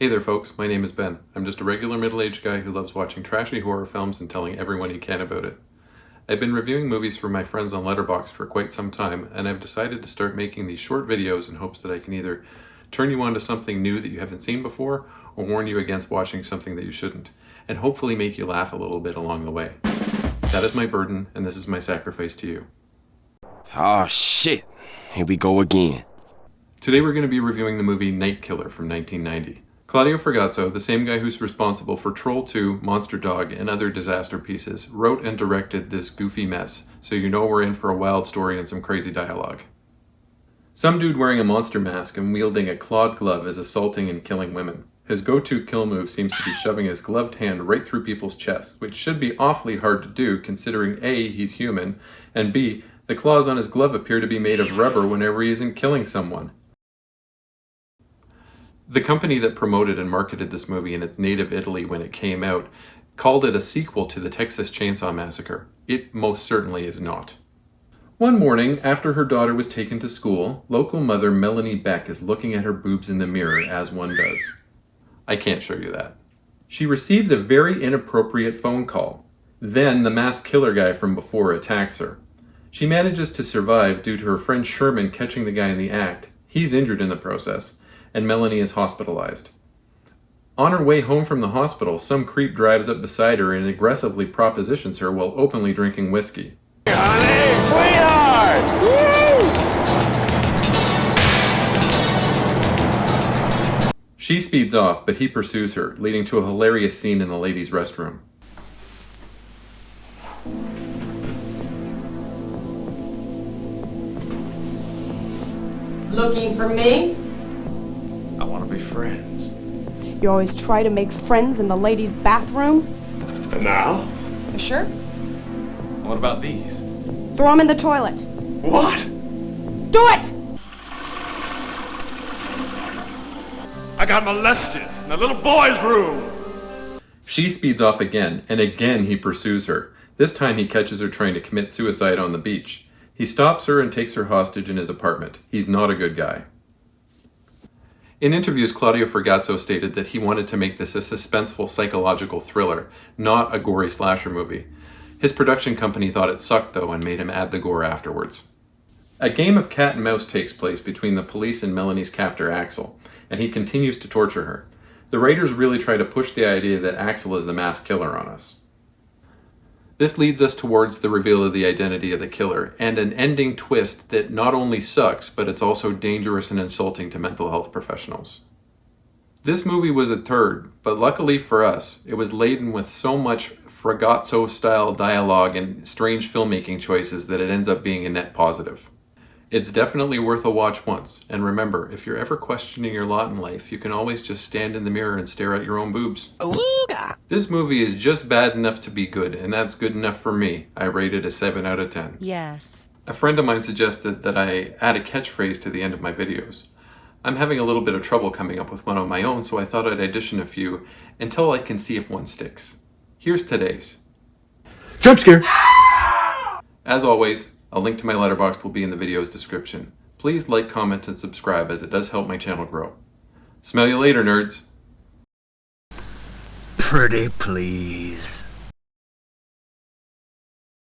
Hey there folks, my name is Ben. I'm just a regular middle-aged guy who loves watching trashy horror films and telling everyone he can about it. I've been reviewing movies for my friends on Letterboxd for quite some time, and I've decided to start making these short videos in hopes that I can either turn you on to something new that you haven't seen before, or warn you against watching something that you shouldn't, and hopefully make you laugh a little bit along the way. That is my burden, and this is my sacrifice to you. Oh shit, here we go again. Today we're going to be reviewing the movie Night Killer from 1990. Claudio Fragasso, the same guy who's responsible for Troll 2, Monster Dog, and other disaster pieces, wrote and directed this goofy mess, so you know we're in for a wild story and some crazy dialogue. Some dude wearing a monster mask and wielding a clawed glove is assaulting and killing women. His go-to kill move seems to be shoving his gloved hand right through people's chests, which should be awfully hard to do considering A, he's human, and B, the claws on his glove appear to be made of rubber whenever he isn't killing someone. The company that promoted and marketed this movie in its native Italy when it came out called it a sequel to the Texas Chainsaw Massacre. It most certainly is not. One morning, after her daughter was taken to school, local mother Melanie Beck is looking at her boobs in the mirror, as one does. I can't show you that. She receives a very inappropriate phone call. Then the masked killer guy from before attacks her. She manages to survive due to her friend Sherman catching the guy in the act. He's injured in the process, and Melanie is hospitalized. On her way home from the hospital, some creep drives up beside her and aggressively propositions her while openly drinking whiskey. Honey, sweetheart! Woo! She speeds off, but he pursues her, leading to a hilarious scene in the ladies' restroom. Looking for me? I want to be friends. You always try to make friends in the ladies' bathroom? And now? You sure? What about these? Throw them in the toilet. What? Do it! I got molested in the little boy's room. She speeds off again, and again he pursues her. This time he catches her trying to commit suicide on the beach. He stops her and takes her hostage in his apartment. He's not a good guy. In interviews, Claudio Fragasso stated that he wanted to make this a suspenseful psychological thriller, not a gory slasher movie. His production company thought it sucked though and made him add the gore afterwards. A game of cat and mouse takes place between the police and Melanie's captor Axel, and he continues to torture her. The writers really try to push the idea that Axel is the masked killer on us. This leads us towards the reveal of the identity of the killer, and an ending twist that not only sucks, but it's also dangerous and insulting to mental health professionals. This movie was a turd, but luckily for us, it was laden with so much Fragazzo-style dialogue and strange filmmaking choices that it ends up being a net positive. It's definitely worth a watch once, and remember, if you're ever questioning your lot in life, you can always just stand in the mirror and stare at your own boobs. Ooga! This movie is just bad enough to be good, and that's good enough for me. I rate it a 7 out of 10. Yes. A friend of mine suggested that I add a catchphrase to the end of my videos. I'm having a little bit of trouble coming up with one of my own, so I thought I'd audition a few until I can see if one sticks. Here's today's. Jump scare! As always, a link to my Letterboxd will be in the video's description. Please like, comment, and subscribe as it does help my channel grow. Smell you later, nerds. Pretty please.